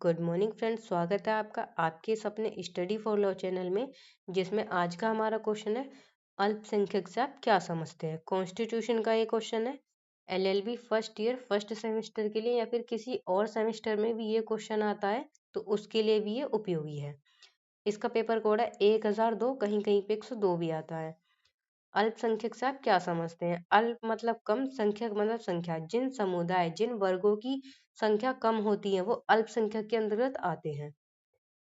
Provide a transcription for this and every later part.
Good morning friends, स्वागत है आपका आपके इस अपने स्टडी फॉर लॉ चैनल में, जिसमें आज का हमारा क्वेश्चन है अल्पसंख्यक से आप क्या समझते हैं। कॉन्स्टिट्यूशन का ये क्वेश्चन है। LLB first year first semester के लिए या फिर किसी और सेमेस्टर में भी ये क्वेश्चन आता है तो उसके लिए भी ये उपयोगी है। इसका पेपर कोड है 1002, कहीं कहीं पे 102 भी आता है। अल्पसंख्यक से आप क्या समझते हैं। अल्प मतलब कम, संख्यक मतलब संख्या। जिन समुदाय जिन वर्गों की संख्या कम होती है वो अल्पसंख्यक के अंतर्गत आते हैं।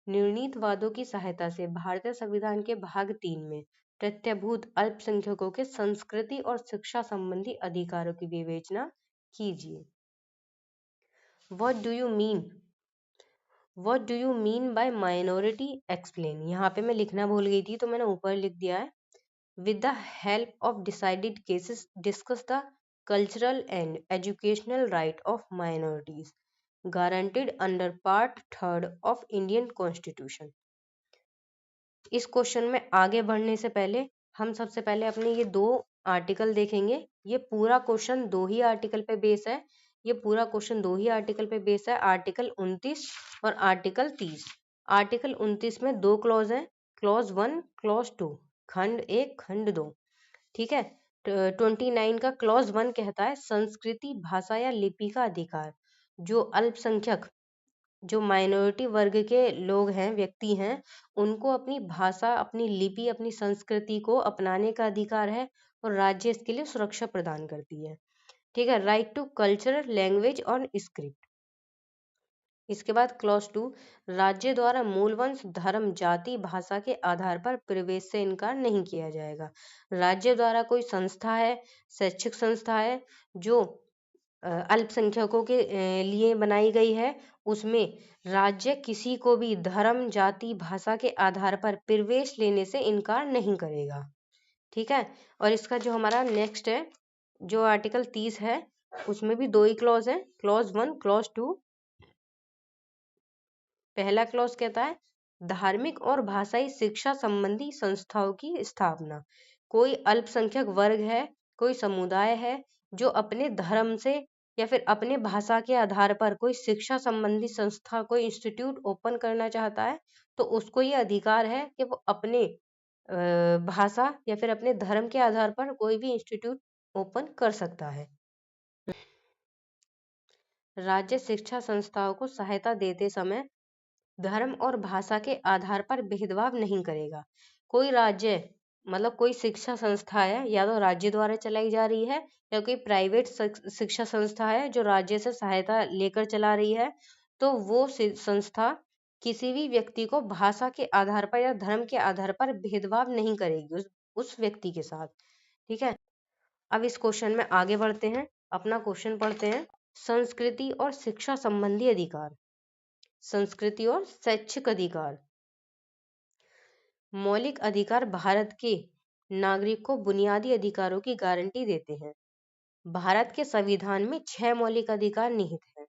निर्णीत वादों की सहायता से भारतीय संविधान के भाग 3 में प्रत्यभूत अल्पसंख्यकों के संस्कृति और शिक्षा संबंधी अधिकारों की विवेचना कीजिए। What do you mean what do you mean by minority, explain. यहाँ पे मैं लिखना भूल गई थी तो मैंने ऊपर लिख दिया है। With the help of decided cases, discuss the cultural and educational right of minorities guaranteed under Part 3 of Indian Constitution। इस क्वेश्चन में आगे बढ़ने से पहले हम सबसे पहले अपने ये दो आर्टिकल देखेंगे। ये पूरा क्वेश्चन दो ही आर्टिकल पे बेस है। आर्टिकल 29 और आर्टिकल 30। आर्टिकल 29 में दो क्लॉज हैं, क्लॉज 1 क्लॉज 2, खंड 1 खंड 2। ठीक है। 29 का क्लॉज 1 कहता है संस्कृति, भाषा या लिपि का अधिकार। जो अल्पसंख्यक, जो माइनॉरिटी वर्ग के लोग हैं, व्यक्ति हैं, उनको अपनी भाषा, अपनी लिपि, अपनी संस्कृति को अपनाने का अधिकार है और राज्य इसके लिए सुरक्षा प्रदान करती है। ठीक है। राइट टू कल्चर, लैंग्वेज और स्क्रिप्ट। इसके बाद क्लॉज 2, राज्य द्वारा मूलवंश, धर्म, जाति, भाषा के आधार पर प्रवेश से इनकार नहीं किया जाएगा। राज्य द्वारा कोई संस्था है, शैक्षिक संस्था है जो अल्पसंख्यकों के लिए बनाई गई है, उसमें राज्य किसी को भी धर्म, जाति, भाषा के आधार पर प्रवेश लेने से इनकार नहीं करेगा। ठीक है। और इसका जो हमारा नेक्स्ट है, जो आर्टिकल 30 है, उसमें भी दो ही क्लॉज है, क्लॉज 1 क्लॉज 2। पहला क्लॉज कहता है धार्मिक और भाषाई शिक्षा संबंधी संस्थाओं की स्थापना। कोई अल्पसंख्यक वर्ग है, कोई समुदाय है जो अपने धर्म से या फिर अपने भाषा के आधार पर कोई शिक्षा संबंधी संस्था, कोई इंस्टीट्यूट ओपन करना चाहता है, तो उसको ये अधिकार है कि वो अपने भाषा या फिर अपने धर्म के आधार पर कोई भी इंस्टीट्यूट ओपन कर सकता है। राज्य शिक्षा संस्थाओं को सहायता देते समय धर्म और भाषा के आधार पर भेदभाव नहीं करेगा। कोई राज्य मतलब कोई शिक्षा संस्था है, या तो राज्य द्वारा चलाई जा रही है या कोई प्राइवेट शिक्षा संस्था है जो राज्य से सहायता लेकर चला रही है, तो वो संस्था किसी भी व्यक्ति को भाषा के आधार पर या धर्म के आधार पर भेदभाव नहीं करेगी उस व्यक्ति के साथ। ठीक है। अब इस क्वेश्चन में आगे बढ़ते हैं, अपना क्वेश्चन पढ़ते हैं। संस्कृति और शिक्षा संबंधी अधिकार। संस्कृति और शैक्षिक अधिकार। मौलिक अधिकार भारत के नागरिक को बुनियादी अधिकारों की गारंटी देते हैं। भारत के संविधान में 6 मौलिक अधिकार निहित हैं।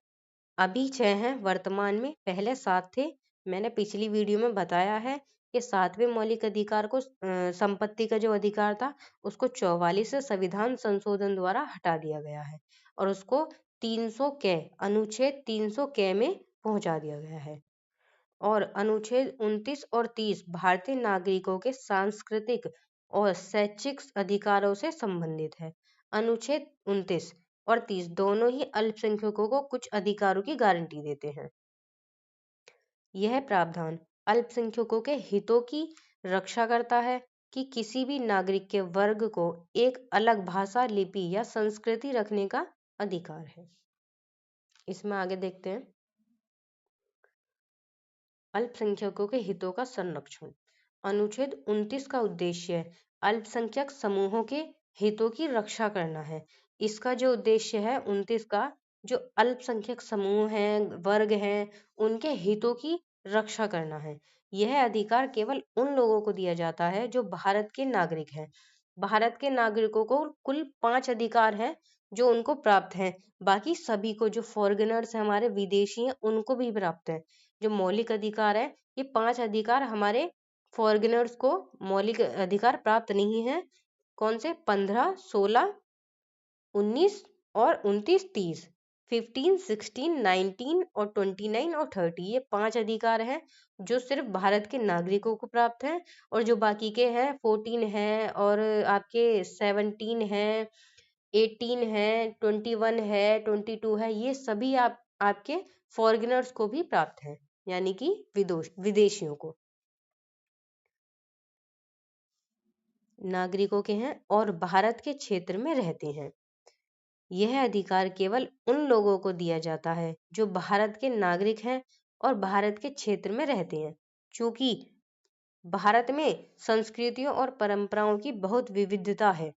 अभी 6 हैं वर्तमान में, पहले 7 थे। मैंने पिछली वीडियो में बताया है कि 7वें मौलिक अधिकार को, संपत्ति का जो अधिकार था, उसको 44 से संविधान संशोधन द्वारा हटा दिया गया है और उसको 300 के अनुच्छेद 300 के में पहुंचा दिया गया है। और अनुच्छेद 29 और 30 भारतीय नागरिकों के सांस्कृतिक और शैक्षिक अधिकारों से संबंधित है। अनुच्छेद 29 और 30 दोनों ही अल्पसंख्यकों को कुछ अधिकारों की गारंटी देते हैं। यह प्रावधान अल्पसंख्यकों के हितों की रक्षा करता है कि किसी भी नागरिक के वर्ग को एक अलग भाषा, लिपि या संस्कृति रखने का अधिकार है। इसमें आगे देखते हैं। अल्पसंख्यकों के हितों का संरक्षण। अनुच्छेद 29 का उद्देश्य अल्पसंख्यक समूहों के हितों की रक्षा करना है। इसका जो उद्देश्य है 29 का, जो अल्पसंख्यक समूह हैं, वर्ग हैं, उनके हितों की रक्षा करना है। यह अधिकार केवल उन लोगों को दिया जाता है जो भारत के नागरिक हैं। भारत के नागरिकों को कुल 5 अधिकार हैं जो उनको प्राप्त हैं। बाकी सभी को, जो फॉरेनर्स हैं, हमारे विदेशी हैं, उनको भी प्राप्त है। जो मौलिक अधिकार है, ये 5 अधिकार हमारे फॉरेनर्स को मौलिक अधिकार प्राप्त नहीं है। कौन से? 15, 16, 19 और 29, 30। 15, 16, 19 और 29 और 30, ये 5 अधिकार हैं जो सिर्फ भारत के नागरिकों को प्राप्त हैं। और जो बाकी के हैं 14 है और आपके 17 है, 18 है, 21 है, 22 है, ये सभी आपके फॉरेनर्स को भी प्राप्त हैं, यानी कि विदेशियों को, नागरिकों के हैं और भारत के क्षेत्र में रहते हैं। यह अधिकार केवल उन लोगों को दिया जाता है जो भारत के नागरिक हैं और भारत के क्षेत्र में रहते हैं। चूंकि भारत में संस्कृतियों और परंपराओं की बहुत विविधता है,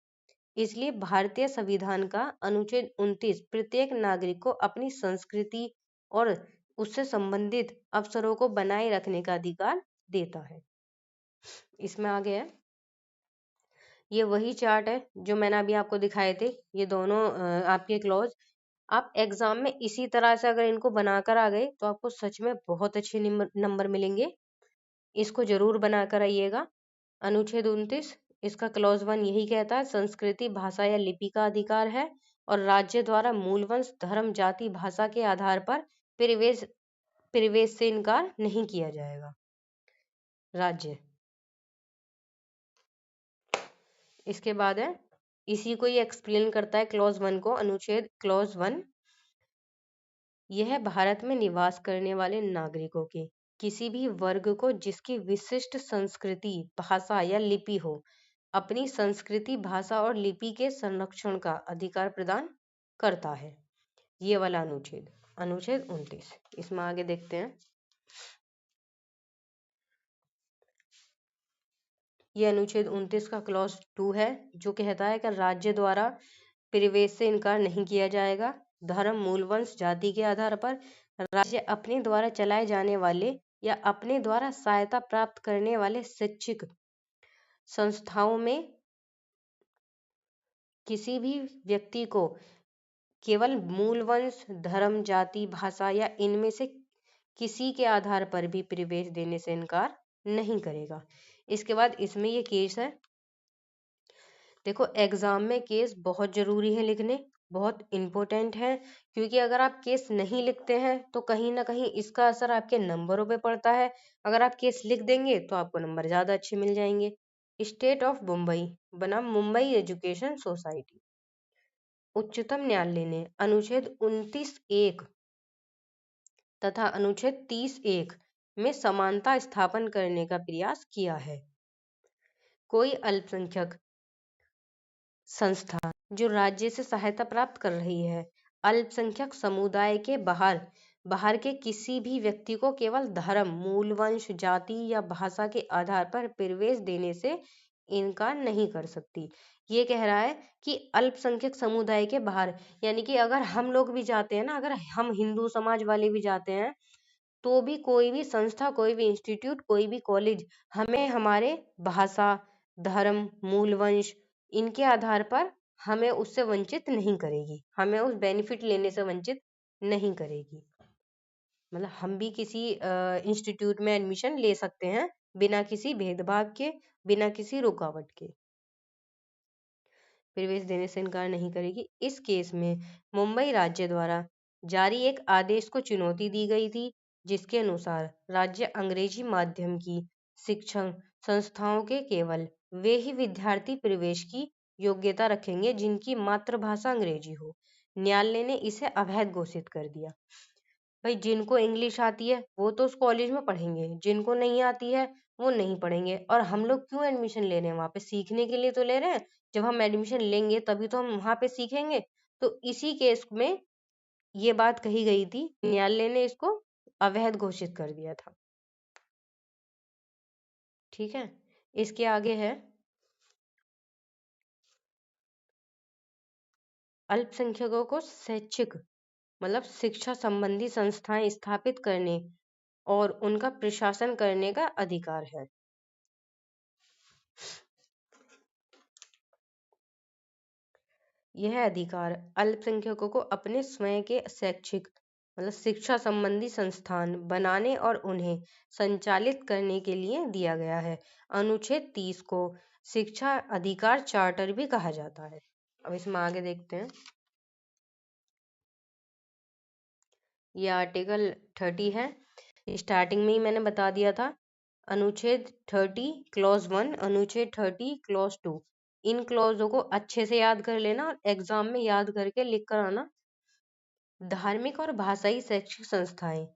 इसलिए भारतीय संविधान का अनुच्छेद 29 प्रत्येक नागरिक को अपनी संस्कृति और उससे संबंधित अवसरों को बनाए रखने का अधिकार देता है। इसमें आगे है, ये वही चार्ट है जो मैंने अभी आपको दिखाए थे, ये दोनों आपके क्लॉज। आप एग्जाम में इसी तरह से अगर इनको बनाकर आ गए तो आपको सच में बहुत अच्छे नंबर मिलेंगे। इसको जरूर बनाकर आइएगा। अनुच्छेद 29, इसका क्लॉज 1 यही कहता है, संस्कृति, भाषा या लिपि का अधिकार है और राज्य द्वारा मूलवंश, धर्म, जाति, भाषा के आधार पर प्रवेश प्रवेश से इनकार नहीं किया जाएगा। राज्य, इसके बाद है, इसी को ये एक्सप्लेन करता है क्लॉज 1 को। अनुच्छेद क्लॉज 1, यह भारत में निवास करने वाले नागरिकों के किसी भी वर्ग को जिसकी विशिष्ट संस्कृति, भाषा या लिपि हो, अपनी संस्कृति, भाषा और लिपि के संरक्षण का अधिकार प्रदान करता है। ये वाला अनुच्छेद, अनुच्छेद 29। इसमें आगे देखते हैं, ये अनुच्छेद 29 का क्लॉज 2 है जो कहता है कि राज्य द्वारा प्रवेश से इनकार नहीं किया जाएगा। धर्म, मूलवंश, जाति के आधार पर राज्य अपने द्वारा चलाए जाने वाले या अपने द्वारा सहायता प्राप्त करने वाले शैक्षिक संस्थाओं में किसी भी व्यक्ति को केवल मूलवंश, धर्म, जाति, भाषा या इनमें से किसी के आधार पर भी प्रवेश देने से इनकार नहीं करेगा। इसके बाद इसमें ये केस है। देखो, एग्जाम में केस बहुत जरूरी है लिखने, बहुत इम्पोर्टेंट है, क्योंकि अगर आप केस नहीं लिखते हैं तो कहीं ना कहीं इसका असर आपके नंबरों पे पड़ता है। अगर आप केस लिख देंगे तो आपको नंबर ज्यादा अच्छे मिल जाएंगे। स्टेट ऑफ मुंबई बनाम मुंबई एजुकेशन सोसाइटी। उच्चतम न्यायालय ने अनुच्छेद 29(1) तथा अनुच्छेद 30(1) में समानता स्थापन करने का प्रयास किया है। कोई अल्पसंख्यक संस्था जो राज्य से सहायता प्राप्त कर रही है, अल्पसंख्यक समुदाय के बाहर बाहर के किसी भी व्यक्ति को केवल धर्म, मूलवंश, जाति या भाषा के आधार पर प्रवेश देने से इनकार नहीं कर सकती। ये कह रहा है कि अल्पसंख्यक समुदाय के बाहर, यानी कि अगर हम लोग भी जाते हैं ना, अगर हम हिंदू समाज वाले भी जाते हैं तो भी कोई भी संस्था, कोई भी इंस्टीट्यूट, कोई भी कॉलेज हमें हमारे भाषा, धर्म, मूलवंश, इनके आधार पर हमें उससे वंचित नहीं करेगी, हमें उस बेनिफिट लेने से वंचित नहीं करेगी। मतलब हम भी किसी इंस्टीट्यूट में एडमिशन ले सकते हैं बिना किसी भेदभाव के, बिना किसी रुकावट के, प्रवेश देने से इनकार नहीं करेगी। इस केस में मुंबई राज्य द्वारा जारी एक आदेश को चुनौती दी गई थी, जिसके अनुसार राज्य अंग्रेजी माध्यम की शिक्षण संस्थाओं के केवल वे ही विद्यार्थी प्रवेश की योग्यता रखेंगे जिनकी मातृभाषा अंग्रेजी हो। न्यायालय ने इसे अवैध घोषित कर दिया। भाई, जिनको इंग्लिश आती है वो तो उस कॉलेज में पढ़ेंगे, जिनको नहीं आती है वो नहीं पढ़ेंगे। और हम लोग क्यों एडमिशन ले रहे हैं वहां पे? सीखने के लिए तो ले रहे हैं। जब हम एडमिशन लेंगे तभी तो हम वहां पे सीखेंगे। तो इसी केस में ये बात कही गई थी, न्यायालय ने इसको अवैध घोषित कर दिया था। ठीक है, इसके आगे है, अल्पसंख्यकों को शैक्षिक मतलब शिक्षा संबंधी संस्थाएं स्थापित करने और उनका प्रशासन करने का अधिकार है। यह अधिकार अल्पसंख्यकों को अपने स्वयं के शैक्षिक मतलब शिक्षा संबंधी संस्थान बनाने और उन्हें संचालित करने के लिए दिया गया है। अनुच्छेद 30 को शिक्षा अधिकार चार्टर भी कहा जाता है। अब इसमें आगे देखते हैं। ये आर्टिकल 30 है। स्टार्टिंग में ही मैंने बता दिया था। अनुच्छेद 30 क्लॉज 1, अनुच्छेद 30 क्लॉज 2। इन क्लॉजों को अच्छे से याद कर लेना और एग्जाम में याद करके लिख कर आना। धार्मिक और भाषाई शैक्षिक संस्थाएं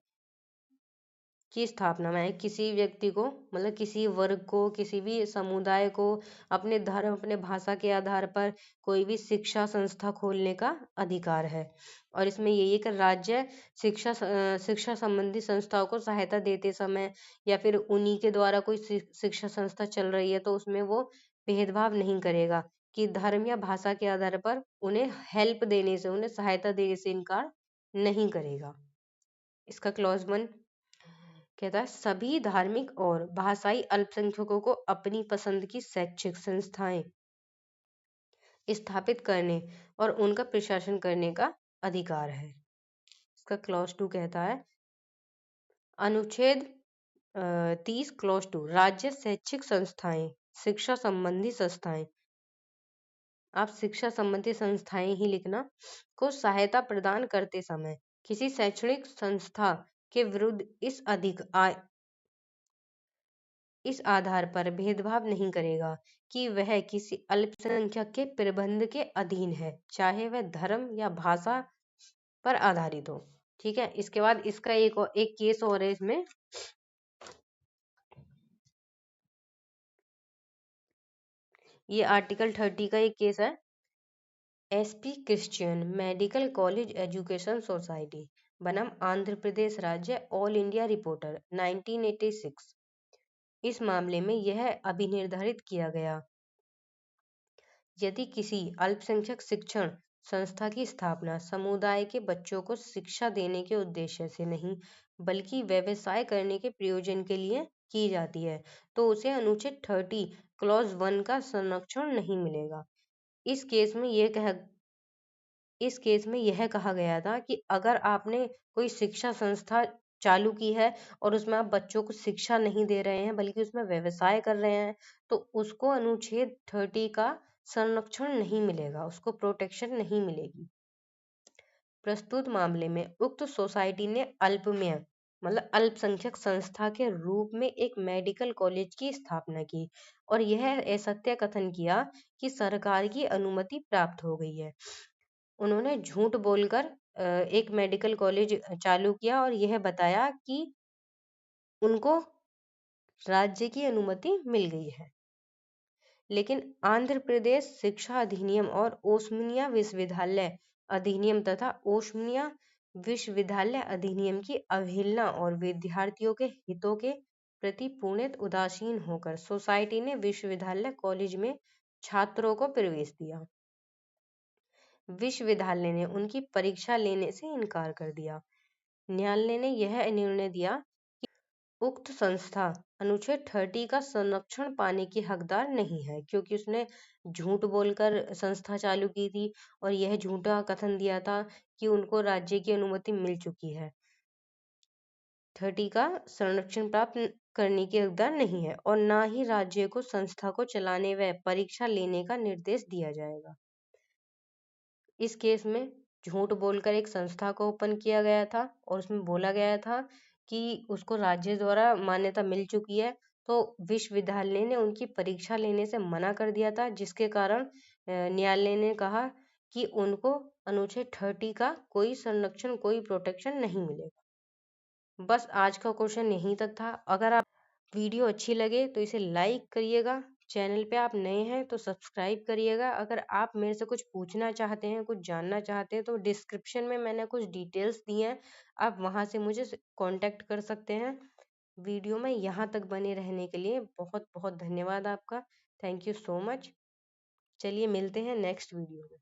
की स्थापना में किसी व्यक्ति को, मतलब किसी वर्ग को, किसी भी समुदाय को अपने धर्म, अपने भाषा के आधार पर कोई भी शिक्षा संस्था खोलने का अधिकार है। और इसमें यही है कि राज्य शिक्षा संबंधी संस्थाओं को सहायता देते समय या फिर उन्हीं के द्वारा कोई शिक्षा संस्था चल रही है तो उसमें वो भेदभाव नहीं करेगा कि धर्म या भाषा के आधार पर उन्हें हेल्प देने से, उन्हें सहायता देने से इनकार नहीं करेगा। इसका क्लॉज 1 कहता है सभी धार्मिक और भाषाई अल्पसंख्यकों को अपनी पसंद की शैक्षिक संस्थाएं स्थापित करने और उनका प्रशासन करने का अधिकार है। इसका क्लॉज 2 कहता है अनुच्छेद 30 क्लॉज 2 राज्य शैक्षिक संस्थाएं, शिक्षा संबंधी संस्थाएं, आप शिक्षा संबंधी संस्थाएं ही लिखना, को सहायता प्रदान करते समय किसी शैक्षणिक संस्था के विरुद्ध इस आधार पर भेदभाव नहीं करेगा कि वह किसी अल्पसंख्यक के प्रबंध के अधीन है, चाहे वह धर्म या भाषा पर आधारित हो। ठीक है। इसके बाद इसका एक केस और है इसमें। ये आर्टिकल 30 का एक केस है। SP Christian medical college education society बनाम आंध्र प्रदेश राज्य ऑल इंडिया रिपोर्टर 1986। इस मामले में यह अभिनिर्धारित किया गया यदि किसी अल्पसंख्यक शिक्षण संस्था की स्थापना समुदाय के बच्चों को शिक्षा देने के उद्देश्य से नहीं बल्कि व्यवसाय करने के प्रयोजन के लिए की जाती है तो उसे अनुच्छेद 30 क्लॉज 1 का संरक्षण नहीं मिलेगा। इस केस में यह कहा गया था कि अगर आपने कोई शिक्षा संस्था चालू की है और उसमें आप बच्चों को शिक्षा नहीं दे रहे हैं बल्कि उसमें व्यवसाय कर रहे हैं तो उसको अनुच्छेद 30 का संरक्षण नहीं मिलेगा, उसको प्रोटेक्शन नहीं मिलेगी। प्रस्तुत मामले में उक्त सोसाइटी ने अल्पमय मतलब अल्पसंख्यक संस्था के रूप में एक मेडिकल कॉलेज की स्थापना की और यह असत्य कथन किया कि सरकार की अनुमति प्राप्त हो गई है। उन्होंने झूठ बोलकर एक मेडिकल कॉलेज चालू किया और यह बताया कि उनको राज्य की अनुमति मिल गई है। लेकिन आंध्र प्रदेश शिक्षा अधिनियम और ओस्मिया विश्वविद्यालय अधिनियम तथा ओस्मिया विश्वविद्यालय अधिनियम की अवहेलना और विद्यार्थियों के हितों के प्रति पूर्णतः उदासीन होकर सोसाइटी ने विश्वविद्यालय कॉलेज में छात्रों को प्रवेश दिया। विश्वविद्यालय ने उनकी परीक्षा लेने से इनकार कर दिया। न्यायालय ने यह निर्णय दिया कि उक्त संस्था अनुच्छेद 30 का संरक्षण पाने की हकदार नहीं है क्योंकि उसने झूठ बोलकर संस्था चालू की थी और यह झूठा कथन दिया था कि उनको राज्य की अनुमति मिल चुकी है। 30 का संरक्षण प्राप्त करने की हकदार नहीं है और ना ही राज्य को संस्था को चलाने व परीक्षा लेने का निर्देश दिया जाएगा। इस केस में झूठ बोलकर एक संस्था को ओपन किया गया था और उसमें बोला गया था कि उसको राज्य द्वारा मान्यता मिल चुकी है तो विश्वविद्यालय ने उनकी परीक्षा लेने से मना कर दिया था जिसके कारण न्यायालय ने कहा कि उनको अनुच्छेद 30 का कोई संरक्षण, कोई प्रोटेक्शन नहीं मिलेगा। बस आज का क्वेश्चन यहीं तक था। अगर आप वीडियो अच्छी लगे तो इसे लाइक करिएगा, चैनल पे आप नए हैं तो सब्सक्राइब करिएगा। अगर आप मेरे से कुछ पूछना चाहते हैं, कुछ जानना चाहते हैं तो डिस्क्रिप्शन में मैंने कुछ डिटेल्स दी हैं, आप वहाँ से मुझे कांटेक्ट कर सकते हैं। वीडियो में यहाँ तक बने रहने के लिए बहुत बहुत धन्यवाद आपका। Thank you so much. चलिए मिलते हैं नेक्स्ट वीडियो में।